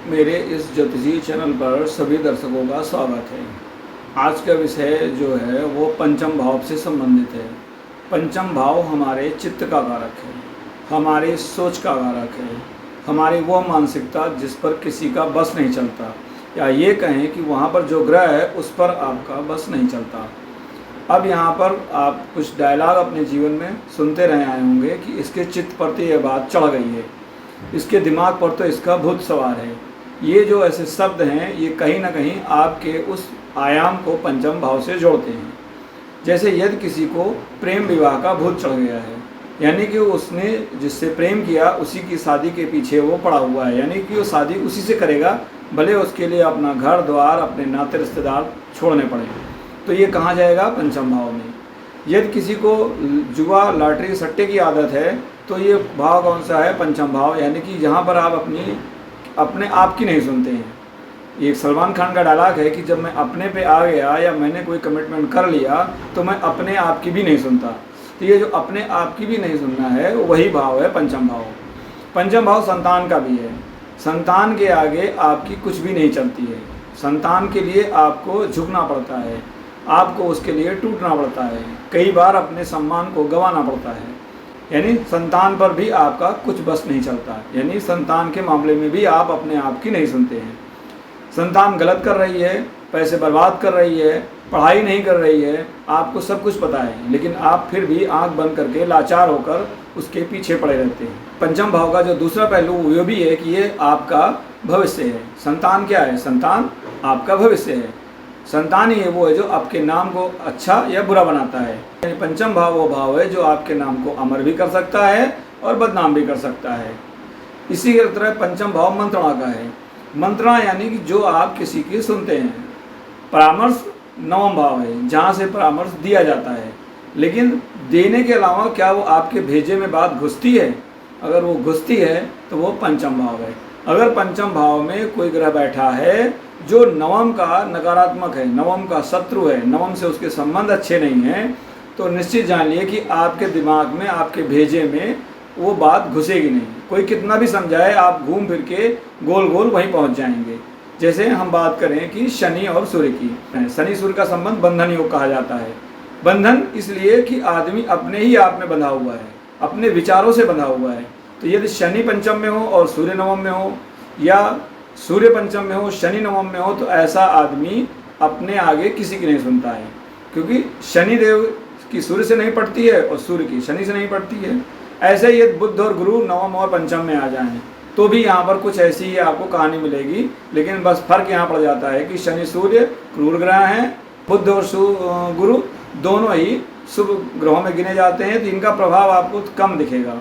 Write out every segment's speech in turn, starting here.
मेरे इस ज्योतिषी चैनल पर सभी दर्शकों का स्वागत है। आज का विषय जो है वो पंचम भाव से संबंधित है। पंचम भाव हमारे चित्त का कारक है, हमारी सोच का कारक है, हमारी वो मानसिकता जिस पर किसी का बस नहीं चलता, या ये कहें कि वहाँ पर जो ग्रह है उस पर आपका बस नहीं चलता। अब यहाँ पर आप कुछ डायलॉग अपने जीवन में सुनते रहे आए होंगे कि इसके चित्त पर तो ये बात चढ़ गई है, इसके दिमाग पर तो इसका भूत सवार है। ये जो ऐसे शब्द हैं ये कहीं ना कहीं आपके उस आयाम को पंचम भाव से जोड़ते हैं। जैसे यदि किसी को प्रेम विवाह का भूत चढ़ गया है, यानी कि उसने जिससे प्रेम किया उसी की शादी के पीछे वो पड़ा हुआ है, यानी कि वो शादी उसी से करेगा, भले उसके लिए अपना घर द्वार अपने नाते रिश्तेदार छोड़ने पड़े। तो ये कहाँ जाएगा? पंचम भाव में। यदि किसी को जुआ लॉटरी सट्टे की आदत है तो ये भाव कौन सा है? पंचम भाव, यानी कि जहाँ पर आप अपने आप की नहीं सुनते हैं। एक सलमान खान का डायलॉग है कि जब मैं अपने पे आ गया या मैंने कोई कमिटमेंट कर लिया तो मैं अपने आप की भी नहीं सुनता। तो ये जो अपने आप की भी नहीं सुनना है वही भाव है पंचम भाव। पंचम भाव संतान का भी है। संतान के आगे आपकी कुछ भी नहीं चलती है। संतान के लिए आपको झुकना पड़ता है, आपको उसके लिए टूटना पड़ता है, कई बार अपने सम्मान को गंवाना पड़ता है। यानी संतान पर भी आपका कुछ बस नहीं चलता, यानी संतान के मामले में भी आप अपने आप की नहीं सुनते हैं। संतान गलत कर रही है, पैसे बर्बाद कर रही है, पढ़ाई नहीं कर रही है, आपको सब कुछ पता है, लेकिन आप फिर भी आंख बंद करके लाचार होकर उसके पीछे पड़े रहते हैं। पंचम भाव का जो दूसरा पहलू वो भी है कि ये आपका भविष्य है। संतान क्या है? संतान आपका भविष्य है। संतान ही वो है जो आपके नाम को अच्छा या बुरा बनाता है। यानी पंचम भाव वो भाव है जो आपके नाम को अमर भी कर सकता है और बदनाम भी कर सकता है। इसी तरह पंचम भाव मंत्रणा का है। मंत्रणा यानी कि जो आप किसी की सुनते हैं। परामर्श नवम भाव है, जहाँ से परामर्श दिया जाता है, लेकिन देने के अलावा क्या वो आपके भेजे में बात घुसती है? अगर वो घुसती है तो वो पंचम भाव है। अगर पंचम भाव में कोई ग्रह बैठा है जो नवम का नकारात्मक है, नवम का शत्रु है, नवम से उसके संबंध अच्छे नहीं हैं, तो निश्चित जान लिए कि आपके दिमाग में, आपके भेजे में वो बात घुसेगी नहीं। कोई कितना भी समझाए, आप घूम फिर के गोल गोल वहीं पहुंच जाएंगे। जैसे हम बात करें कि शनि और सूर्य की, शनि सूर्य का संबंध बंधन योग कहा जाता है। बंधन इसलिए कि आदमी अपने ही आप में बंधा हुआ है, अपने विचारों से बंधा हुआ है। तो यदि शनि पंचम में हो और सूर्य नवम में हो, या सूर्य पंचम में हो शनि नवम में हो, तो ऐसा आदमी अपने आगे किसी की नहीं सुनता है, क्योंकि शनि देव की सूर्य से नहीं पड़ती है और सूर्य की शनि से नहीं पड़ती है। ऐसे ही यदि बुध और गुरु नवम और पंचम में आ जाएं तो भी यहाँ पर कुछ ऐसी ही आपको कहानी मिलेगी, लेकिन बस फर्क यहाँ पड़ जाता है कि शनि सूर्य क्रूर ग्रह हैं, बुध और गुरु दोनों ही शुभ ग्रहों में गिने जाते हैं, तो इनका प्रभाव आपको कम दिखेगा।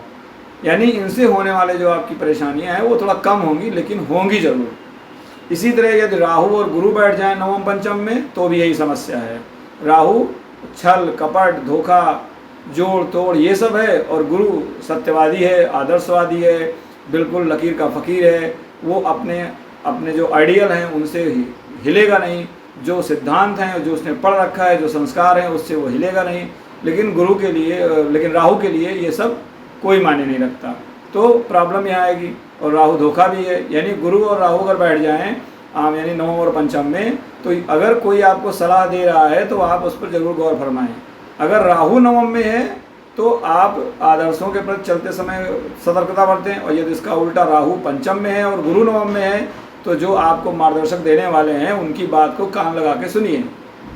यानी इनसे होने वाले जो आपकी परेशानियां हैं वो थोड़ा कम होंगी, लेकिन होंगी जरूर। इसी तरह यदि राहु और गुरु बैठ जाएं नवम पंचम में तो भी यही समस्या है। राहु छल कपट धोखा जोड़ तोड़ ये सब है, और गुरु सत्यवादी है, आदर्शवादी है, बिल्कुल लकीर का फ़कीर है। वो अपने जो आइडियल हैं उनसे हिलेगा नहीं, जो सिद्धांत हैं जो उसने पढ़ रखा है, जो संस्कार हैं उससे वो हिलेगा नहीं। लेकिन राहु के लिए ये सब कोई मायने नहीं रखता, तो प्रॉब्लम यहाँ आएगी। और राहु धोखा भी है, यानी गुरु और राहु अगर बैठ जाएं आम यानी नवम और पंचम में, तो अगर कोई आपको सलाह दे रहा है तो आप उस पर जरूर गौर फरमाएं। अगर राहु नवम में है तो आप आदर्शों के प्रति चलते समय सतर्कता बरतें, और यदि इसका उल्टा राहु पंचम में है और गुरु नवम में है तो जो आपको मार्गदर्शक देने वाले हैं उनकी बात को कान लगा के सुनिए,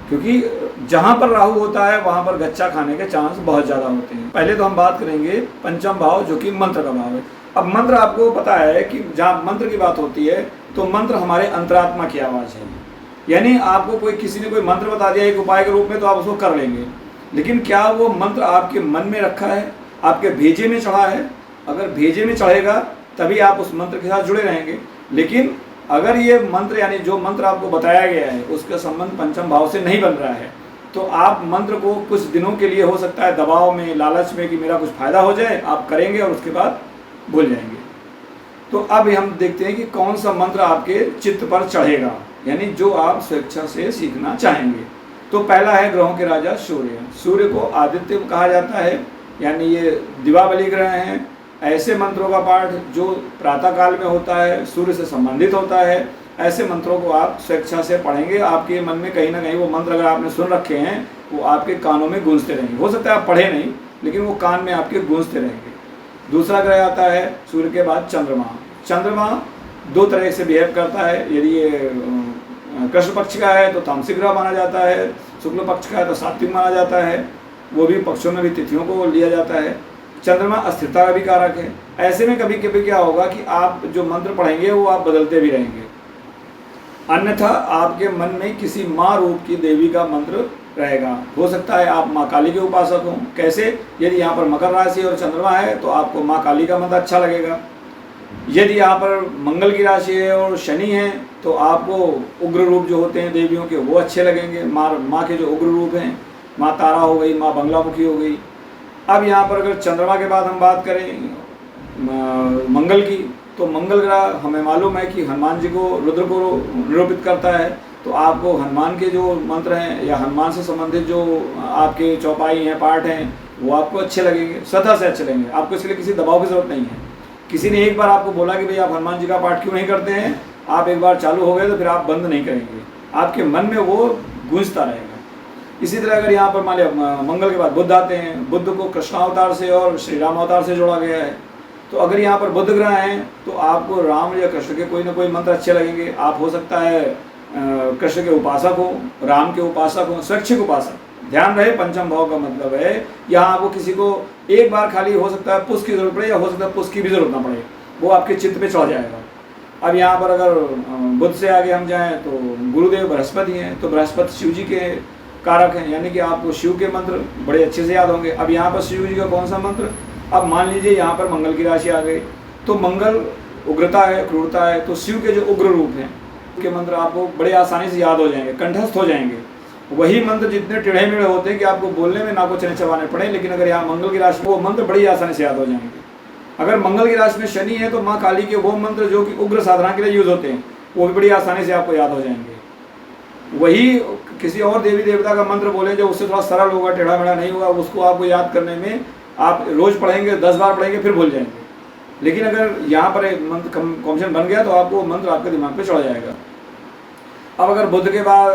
क्योंकि जहाँ पर राहु होता है वहाँ पर गच्चा खाने के चांस बहुत ज़्यादा होते हैं। पहले तो हम बात करेंगे पंचम भाव जो कि मंत्र का भाव है। अब मंत्र आपको पता है कि जहाँ मंत्र की बात होती है तो मंत्र हमारे अंतरात्मा की आवाज़ है। यानी आपको किसी ने कोई मंत्र बता दिया एक उपाय के रूप में तो आप उसको कर लेंगे, लेकिन क्या वो मंत्र आपके मन में रखा है, आपके भेजे में चढ़ा है? अगर भेजे में चढ़ेगा तभी आप उस मंत्र के साथ जुड़े रहेंगे। लेकिन अगर ये मंत्र यानी जो मंत्र आपको बताया गया है उसका संबंध पंचम भाव से नहीं बन रहा है, तो आप मंत्र को कुछ दिनों के लिए हो सकता है दबाव में, लालच में कि मेरा कुछ फ़ायदा हो जाए, आप करेंगे और उसके बाद भूल जाएंगे। तो अब हम देखते हैं कि कौन सा मंत्र आपके चित्त पर चढ़ेगा, यानी जो आप स्वेच्छा से सीखना चाहेंगे। तो पहला है ग्रहों के राजा सूर्य। सूर्य को आदित्य कहा जाता है, यानी ये दिवाबली ग्रह हैं। ऐसे मंत्रों का पाठ जो प्रातः काल में होता है, सूर्य से संबंधित होता है, ऐसे मंत्रों को आप स्वेच्छा से पढ़ेंगे। आपके मन में कहीं ना कहीं वो मंत्र अगर आपने सुन रखे हैं वो आपके कानों में गूंजते रहेंगे। हो सकता है आप पढ़े नहीं, लेकिन वो कान में आपके गूंजते रहेंगे। दूसरा ग्रह आता है सूर्य के बाद चंद्रमा। चंद्रमा दो तरह से बिहेव करता है। यदि ये कृष्ण पक्ष का है तो तामसिक ग्रह माना जाता है, शुक्ल पक्ष का है तो सात्विक माना जाता है। वो भी पक्षों में भी तिथियों को लिया जाता है। चंद्रमा अस्थिरता का भी कारक है। ऐसे में कभी कभी क्या होगा कि आप जो मंत्र पढ़ेंगे वो आप बदलते भी रहेंगे। अन्यथा आपके मन में किसी माँ रूप की देवी का मंत्र रहेगा। हो सकता है आप माँ काली के उपासक हों। कैसे? यदि यहाँ पर मकर राशि और चंद्रमा है तो आपको माँ काली का मंत्र अच्छा लगेगा। यदि यहाँ पर मंगल की राशि है और शनि है तो आपको उग्र रूप जो होते हैं देवियों के वो अच्छे लगेंगे। माँ के जो उग्र रूप हैं, माँ तारा हो गई, माँ बंगलामुखी हो गई। अब यहाँ पर अगर चंद्रमा के बाद हम बात करें मंगल की, तो मंगल ग्रह हमें मालूम है कि हनुमान जी को, रुद्र को निरूपित करता है। तो आपको हनुमान के जो मंत्र हैं या हनुमान से संबंधित जो आपके चौपाई हैं, पाठ हैं, वो आपको अच्छे लगेंगे, स्वतः से अच्छे लगेंगे। आपको इसके लिए किसी दबाव की जरूरत नहीं है। किसी ने एक बार आपको बोला कि भाई आप हनुमान जी का पाठ क्यों नहीं करते हैं, आप एक बार चालू हो गए तो फिर आप बंद नहीं करेंगे, आपके मन में वो गूंजता रहेगा। इसी तरह अगर यहाँ पर मान लिया मंगल के बाद बुध आते हैं, बुध को कृष्णावतार से और श्री राम अवतार से जोड़ा गया है। तो अगर यहाँ पर बुध ग्रह हैं तो आपको राम या कृष्ण के कोई ना कोई मंत्र अच्छे लगेंगे। आप हो सकता है कृष्ण के उपासक हो, राम के उपासक हो, स्वैच्छिक उपासक। ध्यान रहे पंचम भाव का मतलब है यहाँ आपको किसी को एक बार खाली हो सकता है पुष्प की जरूरत पड़े या हो सकता है पुष्प की भी जरूरत ना पड़े, वो आपके चित्त पे चढ़ जाएगा। अब यहाँ पर अगर बुध से आगे हम जाएं तो गुरुदेव बृहस्पति हैं। तो बृहस्पति शिव जी के कारक हैं, यानी कि आपको शिव के मंत्र बड़े अच्छे से याद होंगे। अब यहाँ पर शिव जी का कौन सा मंत्र? अब मान लीजिए यहाँ पर मंगल की राशि आ गई तो मंगल उग्रता है, क्रूरता है। तो शिव के जो उग्र रूप हैं के मंत्र आपको बड़े आसानी से याद हो जाएंगे, कंठस्थ हो जाएंगे। वही मंत्र जितने टेढ़े मेढ़े होते हैं कि आपको बोलने में ना को चने चबाने पड़े, लेकिन अगर यहाँ मंगल की राशि वो मंत्र बड़ी आसानी से याद हो जाएंगे। अगर मंगल की राशि में शनि है तो माँ काली के वो मंत्र जो कि उग्र साधना के लिए यूज होते हैं वो भी बड़ी आसानी से आपको याद हो जाएंगे। वही किसी और देवी देवता का मंत्र बोले जो उससे थोड़ा सरल होगा, टेढ़ा मेढ़ा नहीं होगा, उसको आपको याद करने में आप रोज पढ़ेंगे, 10 बार पढ़ेंगे फिर भूल जाएंगे। लेकिन अगर यहाँ पर एक मंत्र कॉम्बिनेशन बन गया तो आपको मंत्र आपके दिमाग पे चढ़ जाएगा। अब अगर बुध के बाद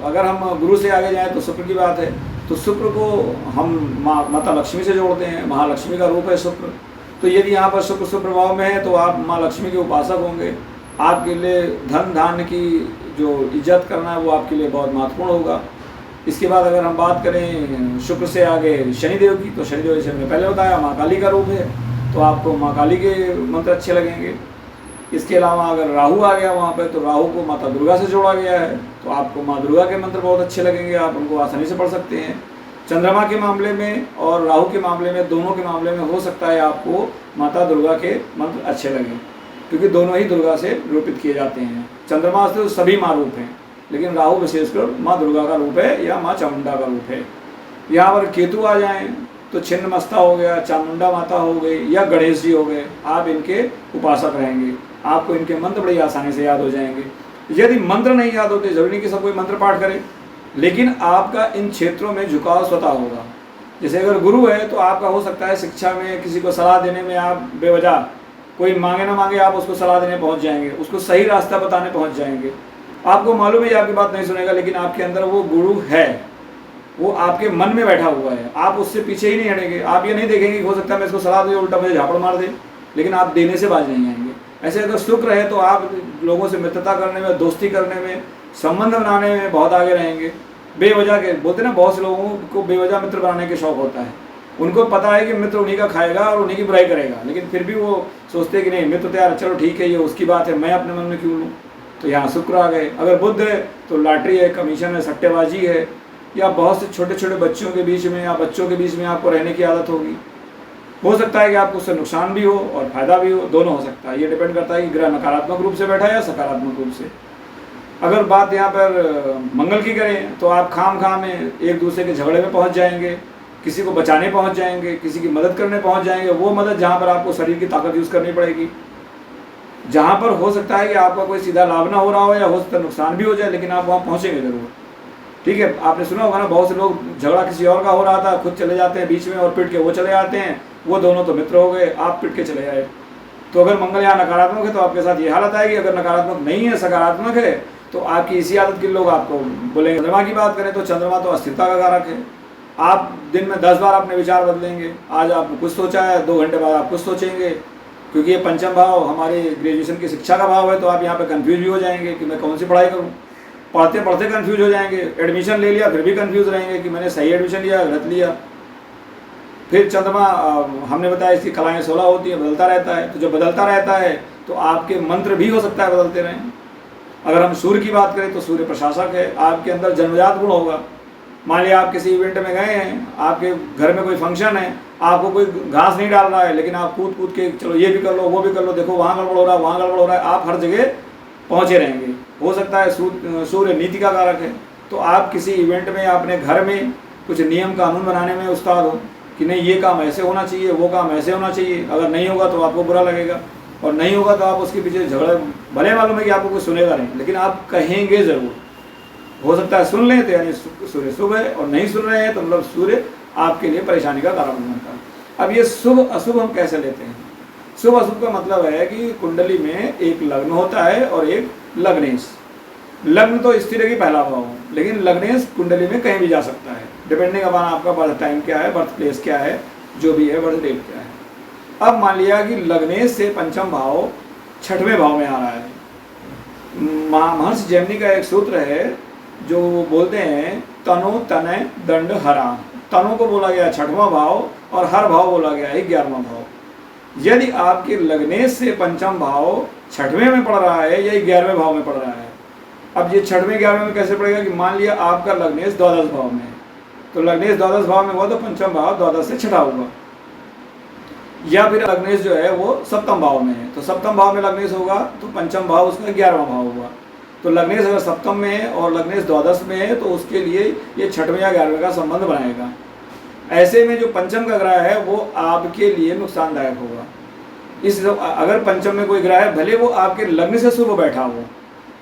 अगर हम गुरु से आगे जाएं तो शुक्र की बात है। तो शुक्र को हम माता लक्ष्मी से जोड़ते हैं, महालक्ष्मी का रूप है शुक्र। तो यदि यहाँ पर शुक्र सुप्रभाव में है तो आप माँ लक्ष्मी के उपासक होंगे। आपके लिए धन धान्य की जो इज्जत करना है वो आपके लिए बहुत महत्वपूर्ण होगा। इसके बाद अगर हम बात करें शुक्र से आगे शनिदेव की, तो शनिदेव जैसे हमने पहले बताया माँ काली का रूप है, तो आपको माँ काली के मंत्र अच्छे लगेंगे। इसके अलावा अगर राहु आ गया वहाँ पे तो राहु को माता दुर्गा से जोड़ा गया है, तो आपको माँ दुर्गा के मंत्र बहुत अच्छे लगेंगे, आप उनको आसानी से पढ़ सकते हैं। चंद्रमा के मामले में और राहु के मामले में, दोनों के मामले में हो सकता है आपको माता दुर्गा के मंत्र अच्छे लगें, क्योंकि दोनों ही दुर्गा से निरूपित किए जाते हैं। चंद्रमा से तो सभी माँ रूप हैं, लेकिन राहु विशेषकर माँ दुर्गा का रूप है या माँ चामुंडा का रूप है। यहाँ पर केतु आ जाएं तो छिन्नमस्ता हो गया, चामुंडा माता हो गई या गणेश जी हो गए, आप इनके उपासक रहेंगे। आपको इनके मंत्र बड़ी आसानी से याद हो जाएंगे। यदि मंत्र नहीं याद होते, जरूरी नहीं कि सब कोई मंत्र पाठ करे, लेकिन आपका इन क्षेत्रों में झुकाव स्वतः होगा। जैसे अगर गुरु है तो आपका हो सकता है शिक्षा में किसी को सलाह देने में आप बेवजह, कोई मांगे ना मांगे आप उसको सलाह देने पहुंच जाएंगे, उसको सही रास्ता बताने पहुंच जाएंगे। आपको मालूम है आपकी बात नहीं सुनेगा, लेकिन आपके अंदर वो गुरु है, वो आपके मन में बैठा हुआ है, आप उससे पीछे ही नहीं हटेंगे। आप ये नहीं देखेंगे कि हो सकता है मैं इसको सलाह दूँ उल्टा मुझे झापड़ मार दे, लेकिन आप देने से बाज नहीं आएंगे। ऐसे अगर शुक्र है तो आप लोगों से मित्रता करने में, दोस्ती करने में, संबंध बनाने में बहुत आगे रहेंगे। बेवजह के बोलते ना, बहुत से लोगों को बेवजह मित्र बनाने के शौक होता है। उनको पता है कि मित्र उन्हीं का खाएगा और उन्हीं की बुराई करेगा, लेकिन फिर भी वो सोचते कि नहीं मित्र तो यार चलो ठीक है, ये उसकी बात है, मैं अपने मन में क्यों लूँ। तो यहाँ शुक्र आ गए। अगर बुध है तो लॉटरी है, कमीशन है, सट्टेबाजी है, या बहुत से छोटे छोटे बच्चों के बीच में या बच्चों के बीच में आपको रहने की आदत होगी। हो सकता है कि आपको उससे नुकसान भी हो और फायदा भी हो, दोनों हो सकता है। ये डिपेंड करता है कि ग्रह नकारात्मक रूप से बैठा है या सकारात्मक रूप से। अगर बात यहाँ पर मंगल की करें तो आप खाम में एक दूसरे के झगड़े में पहुँच जाएंगे, किसी को बचाने पहुँच जाएंगे, किसी की मदद करने पहुँच जाएंगे। वो मदद जहाँ पर आपको शरीर की ताकत यूज़ करनी पड़ेगी, जहाँ पर हो सकता है कि आपका कोई सीधा लाभ ना हो रहा हो या हो सकता है नुकसान भी हो जाए, लेकिन आप वहाँ पहुँचेंगे जरूर। ठीक है, आपने सुना होगा ना, बहुत से लोग झगड़ा किसी और का हो रहा था, खुद चले जाते हैं बीच में और पिट के वो चले जाते हैं, वो दोनों तो मित्र हो गए, आप पिट के चले आए। तो अगर मंगल यहाँ नकारात्मक है तो आपके साथ ये हालत आएगी। अगर नकारात्मक नहीं है, सकारात्मक है, तो आपकी इसी आदत के लोग आपको बोलेंगे। चंद्रमा की बात करें तो चंद्रमा तो अस्थिरता का कारक है। आप दिन में 10 बार अपने विचार बदलेंगे। आज आपने कुछ सोचा है, 2 घंटे बाद आप कुछ सोचेंगे, क्योंकि ये पंचम भाव हमारी ग्रेजुएशन की शिक्षा का भाव है। तो आप यहाँ पे कंफ्यूज भी हो जाएंगे कि मैं कौन सी पढ़ाई करूँ। पढ़ते पढ़ते कंफ्यूज हो जाएंगे। एडमिशन ले लिया फिर भी कंफ्यूज रहेंगे कि मैंने सही एडमिशन लिया गलत लिया। फिर चंद्रमा, हमने बताया इसकी कलाएँ 16 होती है, बदलता रहता है। तो जब बदलता रहता है तो आपके मंत्र भी हो सकता है बदलते रहें। अगर हम सूर्य की बात करें तो सूर्य प्रशासक है। आपके अंदर जन्मजात गुण होगा। मान लिया आप किसी इवेंट में गए हैं, आपके घर में कोई फंक्शन है, आपको कोई घास नहीं डाल रहा है, लेकिन आप कूद कूद के चलो ये भी कर लो वो भी कर लो, देखो वहाँ गड़बड़ हो रहा है वहाँ गड़बड़ हो रहा है, आप हर जगह पहुँचे रहेंगे। हो सकता है सूर्य नीति का कारक है। तो आप किसी इवेंट में या अपने घर में कुछ नियम कानून बनाने में उस्ताद हो कि नहीं ये काम ऐसे होना चाहिए, वो काम ऐसे होना चाहिए। अगर नहीं होगा तो आपको बुरा लगेगा, और नहीं होगा तो आप उसके पीछे झगड़ा, भले मालूम है कि आपको कुछ सुनेगा नहीं, लेकिन आप कहेंगे ज़रूर। हो सकता है सुन लें तो यानी सूर्य शुभ है, और नहीं सुन रहे हैं तो मतलब सूर्य आपके लिए परेशानी का कारण बनता है। अब ये शुभ अशुभ हम कैसे लेते हैं? शुभ अशुभ का मतलब है कि कुंडली में एक लग्न होता है और एक लग्नेश। लग्न तो स्थिर है कि पहला भाव, लेकिन लग्नेश कुंडली में कहीं भी जा सकता है, डिपेंडिंग अपॉन आपका बर्थ टाइम क्या है, बर्थ प्लेस क्या है, जो भी है, बर्थ डेट क्या है। अब मान लिया कि लग्नेश से पंचम भाव 6वें भाव में आ रहा है। महर्षि जैमिनी का एक सूत्र है जो बोलते हैं तनो तनय दंड हरा। तनु को बोला गया 6वां भाव और हर भाव बोला गया है 11वां भाव। यदि आपके लग्नेश से पंचम भाव 6वें में पड़ रहा है या 11वें भाव में पड़ रहा है, अब ये 6वें 11वें में कैसे पड़ेगा कि मान लिया आपका लग्नेश द्वादश भाव में है, तो लग्नेश द्वादश भाव में हुआ तो पंचम भाव द्वादश से 6ठा होगा। या फिर लग्नेश जो है वो सप्तम भाव में है, तो सप्तम भाव में लग्नेश होगा तो पंचम भाव उसका 11वां भाव होगा। तो लग्नेश अगर सप्तम में है और लग्नेश द्वादश में है तो उसके लिए ये 6वें या 11वें का संबंध बनाएगा। ऐसे में जो पंचम का ग्रह है वो आपके लिए नुकसानदायक होगा। अगर पंचम में कोई ग्रह है, भले वो आपके लग्न से शुभ बैठा हो,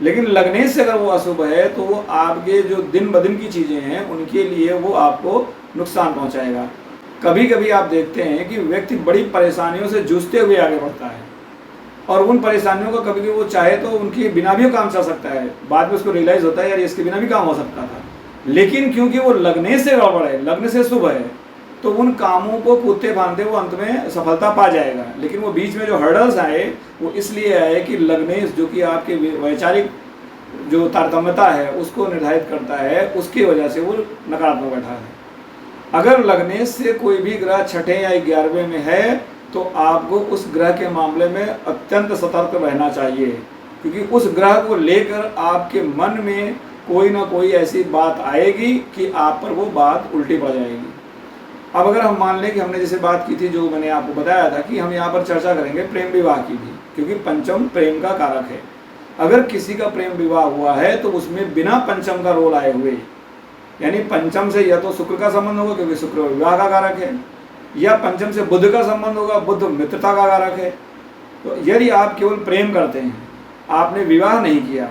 लेकिन लग्नेश से अगर वो अशुभ है तो वो आपके जो दिन ब दिन की चीज़ें हैं उनके लिए वो आपको नुकसान पहुंचाएगा। कभी कभी आप देखते हैं कि व्यक्ति बड़ी परेशानियों से जूझते हुए आगे बढ़ता है, और उन परेशानियों का कभी कभी वो चाहे तो उनके बिना भी काम चल सकता है। बाद में उसको रियलाइज़ होता है यार इसके बिना भी काम हो सकता था, लेकिन क्योंकि वो लग्नेश से गड़बड़ है, लग्न से शुभ है, तो उन कामों को कूदते बांधते वो अंत में सफलता पा जाएगा। लेकिन वो बीच में जो हर्डल्स आए वो इसलिए आए कि लग्नेश जो कि आपके वैचारिक जो तारतम्यता है उसको निर्धारित करता है, उसकी वजह से वो नकारात्मक बैठा है। अगर लग्नेश से कोई भी ग्रह 6ठे या 11वें में है तो आपको उस ग्रह के मामले में अत्यंत सतर्क रहना चाहिए, क्योंकि उस ग्रह को लेकर आपके मन में कोई ना कोई ऐसी बात आएगी कि आप पर वो बात उल्टी पड़ जाएगी। अब अगर हम मान लें कि हमने जैसे बात की थी, जो मैंने आपको बताया था कि हम यहाँ पर चर्चा करेंगे प्रेम विवाह की भी, क्योंकि पंचम प्रेम का कारक है। अगर किसी का प्रेम विवाह हुआ है तो उसमें बिना पंचम का रोल आए हुए, यानी पंचम से या तो शुक्र का संबंध होगा क्योंकि शुक्र विवाह का कारक है, या पंचम से बुध का संबंध होगा, बुध मित्रता का कारक है। तो यदि आप केवल प्रेम करते हैं, आपने विवाह नहीं किया,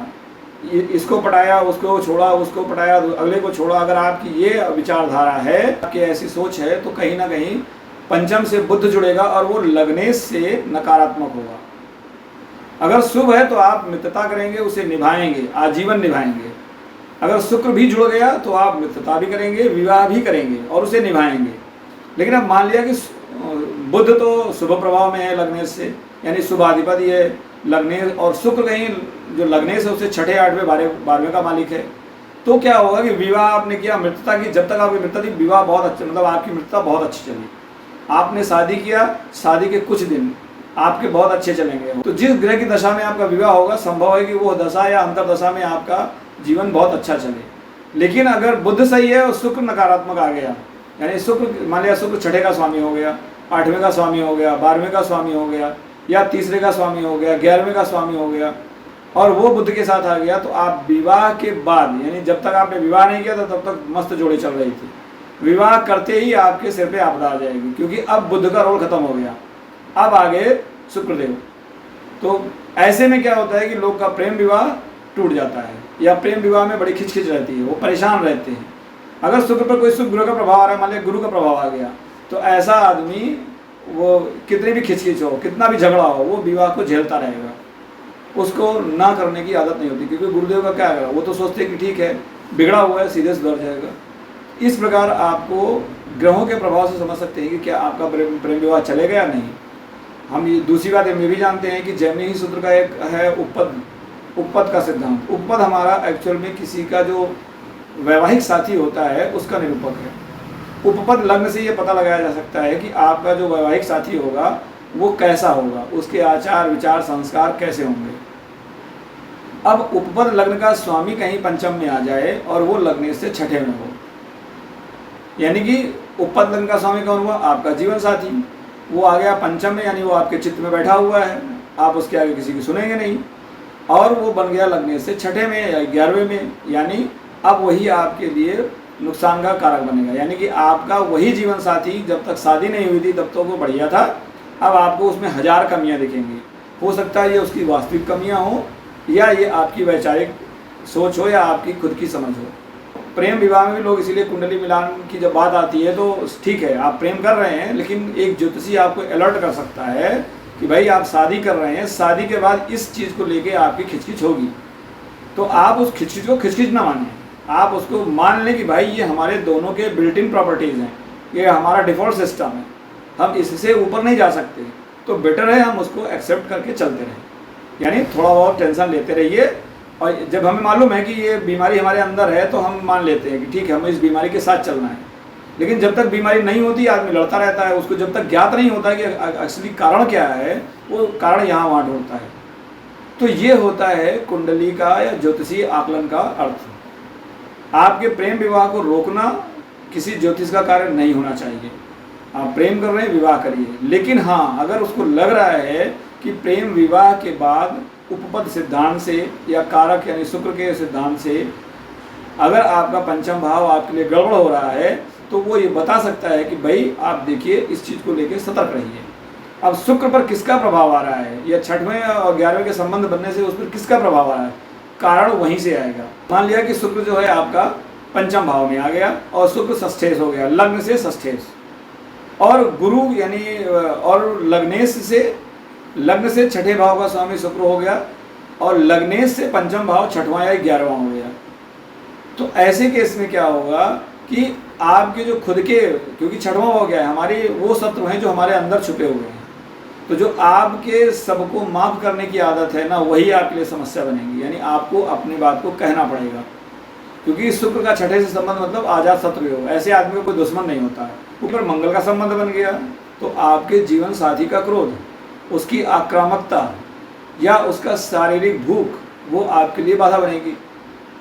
इसको पटाया उसको छोड़ा, उसको पटाया अगले को छोड़ा, अगर आपकी ये विचारधारा है, आपकी ऐसी सोच है, तो कहीं ना कहीं पंचम से बुध जुड़ेगा और वो लग्नेश से नकारात्मक होगा। अगर शुभ है तो आप मित्रता करेंगे, उसे निभाएंगे, आजीवन निभाएंगे। अगर शुक्र भी जुड़ गया तो आप मित्रता भी करेंगे, विवाह भी करेंगे और उसे निभाएंगे। लेकिन अब मान लिया कि बुध तो शुभ प्रभाव में है लग्नेश से, यानी शुभ अधिपति है लग्नेश, और शुक्र कहीं जो लग्नेश है उससे 6ठे 8वें 12वें का मालिक है, तो क्या होगा कि विवाह आपने किया, मित्रता की, जब तक आपकी मित्रता थी विवाह बहुत अच्छा, मतलब आपकी मित्रता बहुत अच्छी चली। आपने शादी किया, शादी के कुछ दिन आपके बहुत अच्छे चलेंगे। तो जिस ग्रह की दशा में आपका विवाह होगा, संभव है कि वो दशा या अंतरदशा में आपका जीवन बहुत अच्छा चले। लेकिन अगर बुध सही है और शुक्र नकारात्मक आ गया, यानी शुक्र मान लिया शुक्र 6ठे का स्वामी हो गया, 8वें का स्वामी हो गया, 12वें का स्वामी हो गया, या 3रे का स्वामी हो गया, 11वें का स्वामी हो गया, और वो बुध के साथ आ गया, तो आप विवाह के बाद, यानी जब तक आपने विवाह नहीं किया था तब तक मस्त जोड़े चल रही थी, विवाह करते ही आपके सिर पे आपदा आ जाएगी, क्योंकि अब बुध का रोल खत्म हो गया, अब आगे शुक्रदेव। तो ऐसे में क्या होता है कि लोग का प्रेम विवाह टूट जाता है, या प्रेम विवाह में बड़ी खिचखिच रहती है, वो परेशान रहते हैं। अगर शुक्र पर कोई शुभ ग्रह का प्रभाव आ रहा है, मान लिया गुरु का प्रभाव आ गया, तो ऐसा आदमी वो कितनी भी खिचखिच हो, कितना भी झगड़ा हो, वो विवाह को झेलता रहेगा। उसको ना करने की आदत नहीं होती, क्योंकि गुरुदेव का क्या है, वो तो सोचते हैं कि ठीक है बिगड़ा हुआ है, सीधे सुधर जाएगा। इस प्रकार आपको ग्रहों के प्रभाव से समझ सकते हैं कि क्या आपका प्रेम विवाह चलेगा या नहीं। हम ये दूसरी बात हम ये भी जानते हैं कि जैमिनी सूत्र का एक है उपपद का सिद्धांत। उपपद हमारा एक्चुअल में किसी का जो वैवाहिक साथी होता है उसका निरूपक है। उपपद लग्न से ये पता लगाया जा सकता है कि आपका जो वैवाहिक साथी होगा वो कैसा होगा, उसके आचार विचार संस्कार कैसे होंगे। अब उपपद लग्न का स्वामी कहीं पंचम में आ जाए और वो लग्न से छठे में हो, यानी कि उपपद लग्न का स्वामी कौन हुआ, आपका जीवन साथी, वो आ गया पंचम में, यानी वो आपके चित्त में बैठा हुआ है, आप उसके आगे किसी की सुनेंगे नहीं, और वो बन गया लग्न से छठे में या 11वें में, यानी अब वही आपके लिए नुकसान का कारक बनेगा। यानी कि आपका वही जीवन साथी जब तक शादी नहीं हुई थी तब तो वो बढ़िया था, अब आपको उसमें 1000 कमियां दिखेंगी। हो सकता है ये उसकी वास्तविक कमियां हो या ये आपकी वैचारिक सोच हो या आपकी खुद की समझ हो। प्रेम विवाह में भी लोग इसीलिए कुंडली मिलान की जब बात आती है तो ठीक है आप प्रेम कर रहे हैं, लेकिन एक ज्योतिषी आपको अलर्ट कर सकता है कि भाई आप शादी कर रहे हैं, शादी के बाद इस चीज़ को लेके आपकी खिचखिच होगी, तो आप उस खिचखिच को खिचखिच ना मानें, आप उसको मान लें कि भाई ये हमारे दोनों के बिल्ट इन प्रॉपर्टीज़ हैं, ये हमारा डिफ़ॉल्ट सिस्टम है, हम इससे ऊपर नहीं जा सकते, तो बेटर है हम उसको एक्सेप्ट करके चलते रहें। यानी थोड़ा बहुत टेंशन लेते रहिए, और जब हमें मालूम है कि ये बीमारी हमारे अंदर है तो हम मान लेते हैं कि ठीक है हमें इस बीमारी के साथ चलना है। लेकिन जब तक बीमारी नहीं होती आदमी लड़ता रहता है, उसको जब तक ज्ञात नहीं होता कि असली कारण क्या है, वो कारण यहाँ वहाँ ढूंढता है। तो ये होता है कुंडली का या ज्योतिषीय आकलन का अर्थ। आपके प्रेम विवाह को रोकना किसी ज्योतिष का कार्य नहीं होना चाहिए। आप प्रेम कर रहे हैं, विवाह करिए, लेकिन हाँ अगर उसको लग रहा है कि प्रेम विवाह के बाद उपपद सिद्धांत से या कारक यानी शुक्र के सिद्धांत से अगर आपका पंचम भाव आपके लिए गड़बड़ हो रहा है तो वो ये बता सकता है कि भाई आप देखिए इस चीज़ को लेकर सतर्क रहिए। अब शुक्र पर किसका प्रभाव आ रहा है, या छठवें और 11वें के संबंध बनने से उस पर किसका प्रभाव आ रहा है, कारण वहीं से आएगा। मान लिया कि शुक्र जो है आपका पंचम भाव में आ गया और शुक्र षष्ठेश हो गया, लग्न से षष्ठेश, और गुरु यानी और लग्न से छठे भाव का स्वामी शुक्र हो गया और लग्नेश से पंचम भाव छठवां या 11वां हो गया। तो ऐसे केस में क्या होगा कि आपके जो खुद के, क्योंकि छठवां हो गया है, हमारी वो शत्रु हैं जो हमारे अंदर छुपे हुए हैं, तो जो आपके सबको माफ़ करने की आदत है ना, वही आपके लिए समस्या बनेगी। यानी आपको अपनी बात को कहना पड़ेगा, क्योंकि शुक्र का छठे से संबंध मतलब आजाद शत्रु हो, ऐसे आदमी को कोई दुश्मन नहीं होता है। ऊपर मंगल का संबंध बन गया तो आपके जीवन साथी का क्रोध, उसकी आक्रामकता या उसका शारीरिक भूख वो आपके लिए बाधा बनेगी।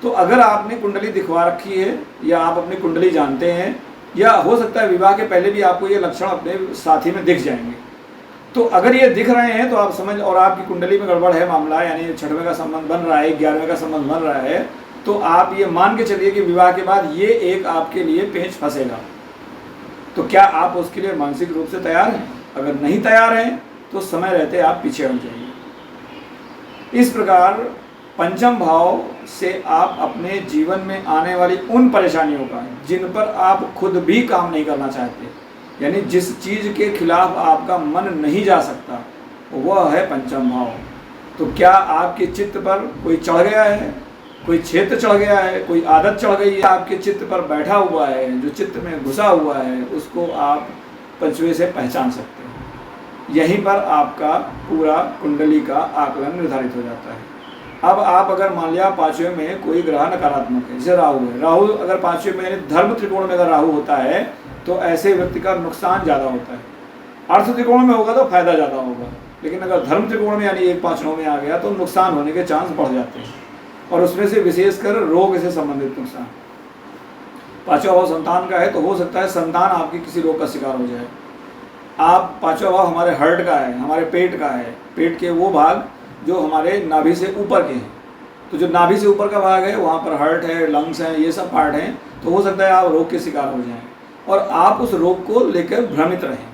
तो अगर आपने कुंडली दिखवा रखी है या आप अपनी कुंडली जानते हैं, या हो सकता है विवाह के पहले भी आपको ये लक्षण अपने साथी में दिख जाएंगे, तो अगर ये दिख रहे हैं तो आप समझ, और आपकी कुंडली में गड़बड़ है मामला, यानी छठवें का संबंध बन रहा है, 11वें का संबंध बन रहा है, तो आप ये मान के चलिए कि विवाह के बाद ये एक आपके लिए पेंच फंसेगा। तो क्या आप उसके लिए मानसिक रूप से तैयार हैं? अगर नहीं तैयार हैं तो समय रहते आप पीछे हट जाइए। इस प्रकार पंचम भाव से आप अपने जीवन में आने वाली उन परेशानियों का जिन पर आप खुद भी काम नहीं करना चाहते, यानी जिस चीज़ के खिलाफ आपका मन नहीं जा सकता, वह है पंचम भाव। तो क्या आपके चित्त पर कोई चढ़ गया है, कोई क्षेत्र चढ़ गया है, कोई आदत चढ़ गई है, आपके चित्त पर बैठा हुआ है, जो चित्त में घुसा हुआ है, उसको आप पंचवें से पहचान सकते हैं। यहीं पर आपका पूरा कुंडली का आकलन निर्धारित हो जाता है। अब आप अगर मान लिया पांचवें में कोई ग्रह नकारात्मक है, जैसे राहु है, राहु अगर पांचवें में यानी धर्म त्रिकोण में अगर राहु होता है तो ऐसे व्यक्ति का नुकसान ज़्यादा होता है। अर्थ त्रिकोण में होगा तो फायदा ज़्यादा होगा, लेकिन अगर धर्म त्रिकोण में यानी 1-5-9 में आ गया तो नुकसान होने के चांस बढ़ जाते हैं, और उसमें से विशेषकर रोग से संबंधित नुकसान। पांचवा भाव संतान का है तो हो सकता है संतान आपकी किसी रोग का शिकार हो जाए। आप पांचवा भाव हमारे हार्ट का है, हमारे पेट का है, पेट के वो भाग जो हमारे नाभि से ऊपर के हैं, तो जो नाभि से ऊपर का भाग है वहाँ पर हार्ट है, लंग्स हैं, ये सब पार्ट हैं, तो हो सकता है आप रोग के शिकार हो जाएं और आप उस रोग को लेकर भ्रमित रहें।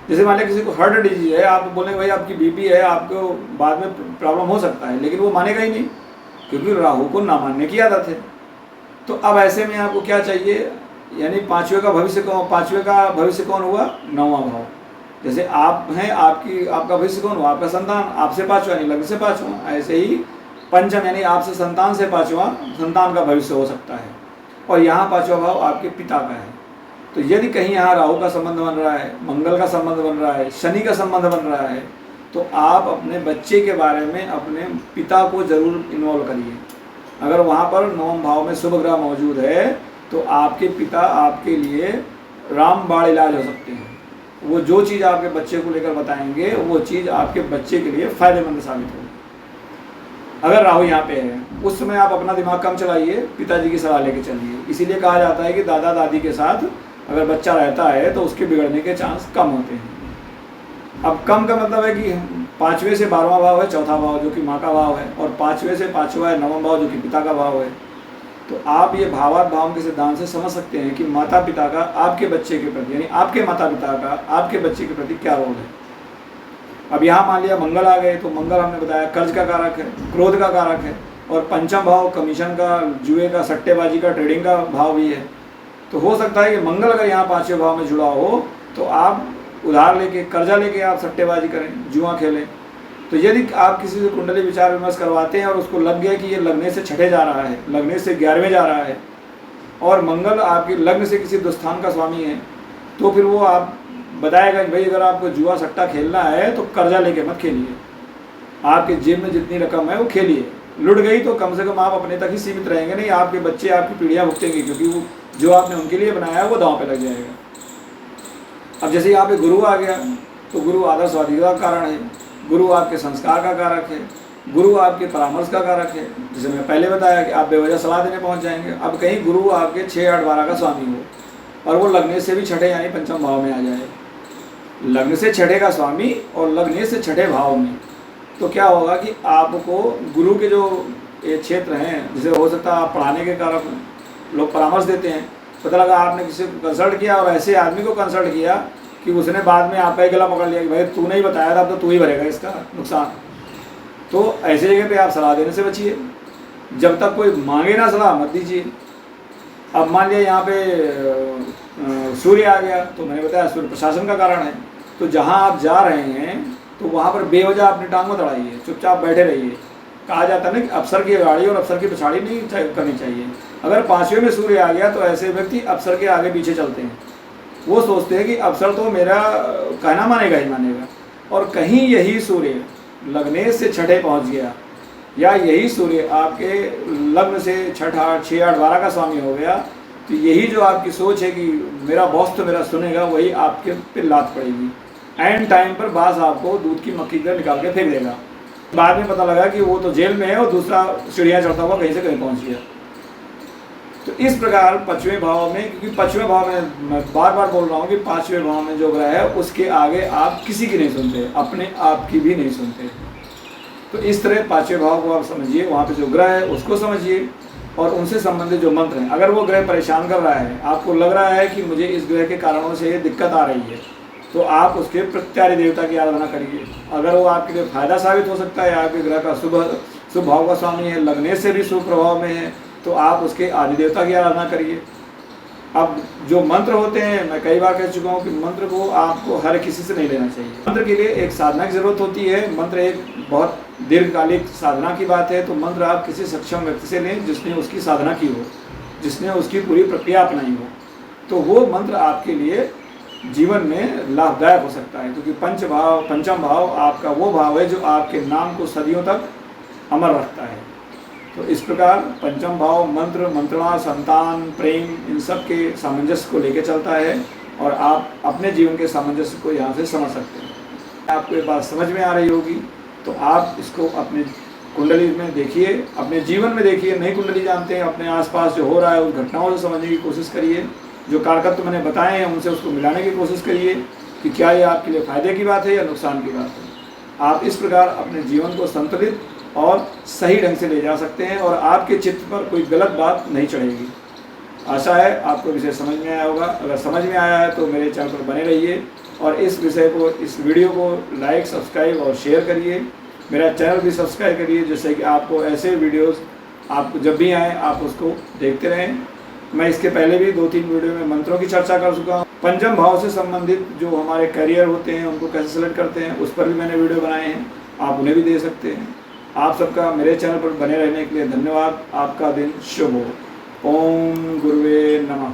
जैसे मान लिया किसी को हार्ट डिजीज है, आप बोलेंगे भाई आपकी बीपी है, आपको बाद में प्रॉब्लम हो सकता है, लेकिन वो मानेगा ही नहीं, क्योंकि राहु को ना मानने की आदत है। तो अब ऐसे में आपको क्या चाहिए, यानी पांचवे का भविष्य कौन हुआ, 9वां भाव। जैसे आप हैं, आपका भविष्य कौन हो? आपका संतान, आपसे पांचवा यानी लग्न से पांचवा। ऐसे ही पंचम यानी आपसे संतान से पांचवा संतान का भविष्य हो सकता है। और यहाँ पांचवा भाव आपके पिता का है। तो यदि कहीं यहाँ राहु का संबंध बन रहा है, मंगल का संबंध बन रहा है, शनि का संबंध बन रहा है, तो आप अपने बच्चे के बारे में अपने पिता को जरूर इन्वॉल्व करिए। अगर वहाँ पर नवम भाव में शुभ ग्रह मौजूद है तो आपके पिता आपके लिए रामबाण इलाज हो सकते हैं। वो जो चीज़ आपके बच्चे को लेकर बताएंगे वो चीज़ आपके बच्चे के लिए फायदेमंद साबित होगी। अगर राहु यहाँ पे है उस समय आप अपना दिमाग कम चलाइए, पिताजी की सलाह लेके चलिए। इसीलिए कहा जाता है कि दादा दादी के साथ अगर बच्चा रहता है तो उसके बिगड़ने के चांस कम होते हैं। अब कम का मतलब है कि 5वें से 12वां भाव है चौथा भाव जो कि माँ का भाव है, और 5वें से 5वां है नवम भाव जो कि पिता का भाव है। तो आप ये भावार्थ भाव के सिद्धांत से समझ सकते हैं कि माता पिता का आपके बच्चे के प्रति, यानी आपके माता पिता का आपके बच्चे के प्रति क्या रोल है। अब यहाँ मान लिया मंगल आ गए, तो मंगल हमने बताया कर्ज का कारक है, क्रोध का कारक है, और पंचम भाव कमीशन का, जुए का, सट्टेबाजी का, ट्रेडिंग का भाव भी है। तो हो सकता है कि मंगल अगर यहाँ 5वें भाव में जुड़ा हो तो आप उधार लेके, कर्जा लेके आप सट्टेबाजी करें, जुआ खेलें। तो यदि आप किसी से कुंडली विचार विमर्श करवाते हैं और उसको लग गया कि ये लगने से छठे जा रहा है, लगने से 11वें जा रहा है, और मंगल आपके लग्न से किसी दुस्थान का स्वामी है, तो फिर वो आप बताएगा कि भाई अगर आपको जुआ सट्टा खेलना है तो कर्जा लेके मत खेलिए, आपके जेब में जितनी रकम है वो खेलिए। लुट गई तो कम से कम आप अपने तक ही सीमित रहेंगे, नहीं आपके बच्चे आपकी पीढ़ियाँ भुगतेंगे, क्योंकि वो जो आपने उनके लिए बनाया है वो दांव पे लग जाएगा। अब जैसे यहाँ पे गुरु आ गया तो गुरु आदर्शवादिता का कारण है, गुरु आपके संस्कार का कारक है, गुरु आपके परामर्श का कारक है। जैसे मैं पहले बताया कि आप बेवजह सलाह देने पहुंच जाएंगे। अब कहीं गुरु आपके 6, 8, 12 का स्वामी हो और वो लगने से भी छठे यानी पंचम भाव में आ जाए, लग्न से छठे का स्वामी और लगने से छठे भाव में, तो क्या होगा कि आपको गुरु के जो ये क्षेत्र हैं, जैसे हो सकता है आप पढ़ाने के कारक लोग परामर्श देते हैं, पता लगा आपने किसी को कंसल्ट किया और ऐसे आदमी को कंसल्ट किया कि उसने बाद में आपका ही गला पकड़ लिया कि भाई तू नहीं बताया था, अब तो तू ही भरेगा इसका नुकसान। तो ऐसे जगह पे आप सलाह देने से बचिए, जब तक कोई मांगे ना सलाह मत दीजिए। अब मान लिया यहाँ पे सूर्य आ गया, तो मैंने बताया सूर्य प्रशासन का कारण है। तो जहाँ आप जा रहे हैं तो वहाँ पर बेवजह अपनी टांग मत अड़ाइए, चुपचाप बैठे रहिए। कहा जाता है ना कि अफसर की गाड़ी और अफसर की पछाड़ी नहीं करनी चाहिए। अगर 5वें में सूर्य आ गया तो ऐसे व्यक्ति अफसर के आगे पीछे चलते हैं, वो सोचते हैं कि अफसर तो मेरा कहना मानेगा ही मानेगा। और कहीं यही सूर्य लगने से छठे पहुंच गया, या यही सूर्य आपके लग्न से 6, 8, 12 का स्वामी हो गया, तो यही जो आपकी सोच है कि मेरा बॉस तो मेरा सुनेगा, वही आपके पे लात पड़ेगी। एंड टाइम पर बास आपको दूध की मक्खी का निकाल के फेंक देगा। बाद में पता लगा कि वो तो जेल में है और दूसरा सीढ़ियाँ चढ़ता हुआ कहीं से कहीं पहुँच गया। तो इस प्रकार 5वें भाव में, क्योंकि 5वें भाव में मैं बार बार बोल रहा हूँ कि 5वें भाव में जो ग्रह है उसके आगे आप किसी की नहीं सुनते, अपने आप की भी नहीं सुनते। तो इस तरह 5वें भाव को आप समझिए, वहाँ पे जो ग्रह है उसको समझिए और उनसे संबंधित जो मंत्र हैं। अगर वो ग्रह परेशान कर रहा है, आपको लग रहा है कि मुझे इस ग्रह के कारणों से ये दिक्कत आ रही है, तो आप उसके प्रत्यारी देवता की आराधना करिए। अगर वो आपके लिए फायदा साबित हो सकता है, आपके ग्रह का शुभ भाव का स्वामी है, लगने से भी शुभ प्रभाव में है, तो आप उसके आदि देवता की आराधना करिए। अब जो मंत्र होते हैं, मैं कई बार कह चुका हूँ कि मंत्र को आपको हर किसी से नहीं लेना चाहिए। मंत्र के लिए एक साधना की ज़रूरत होती है, मंत्र एक बहुत दीर्घकालिक साधना की बात है। तो मंत्र आप किसी सक्षम व्यक्ति से लें जिसने उसकी साधना की हो, जिसने उसकी पूरी प्रक्रिया अपनाई हो, तो वो मंत्र आपके लिए जीवन में लाभदायक हो सकता है। क्योंकि पंचम भाव आपका वो भाव है जो आपके नाम को सदियों तक अमर रखता है। तो इस प्रकार पंचम भाव मंत्र, मंत्रणा, संतान, प्रेम, इन सब के सामंजस्य को लेकर चलता है और आप अपने जीवन के सामंजस्य को यहाँ से समझ सकते हैं। आपको ये बात समझ में आ रही होगी तो आप इसको अपने कुंडली में देखिए, अपने जीवन में देखिए। नई कुंडली जानते हैं, अपने आसपास जो हो रहा है उस घटनाओं से समझने की कोशिश करिए। जो कारकत्व मैंने बताए हैं उनसे उसको मिलाने की कोशिश करिए कि क्या ये आपके लिए फ़ायदे की बात है या नुकसान की बात है। आप इस प्रकार अपने जीवन को संतुलित और सही ढंग से ले जा सकते हैं और आपके चित्त पर कोई गलत बात नहीं चढ़ेगी। आशा है आपको विषय समझ में आया होगा। अगर समझ में आया है तो मेरे चैनल पर बने रहिए और इस विषय को, इस वीडियो को लाइक, सब्सक्राइब और शेयर करिए। मेरा चैनल भी सब्सक्राइब करिए जिससे कि आपको ऐसे वीडियोस आपको जब भी आएँ आप उसको देखते रहें। मैं इसके पहले भी 2-3 वीडियो में मंत्रों की चर्चा कर चुका हूँ। पंचम भाव से संबंधित जो हमारे करियर होते हैं उनको कैसे सेलेक्ट करते हैं उस पर भी मैंने वीडियो बनाए हैं, आप उन्हें भी दे सकते हैं। आप सबका मेरे चैनल पर बने रहने के लिए धन्यवाद। आपका दिन शुभ हो। ओम गुरुवे नमः।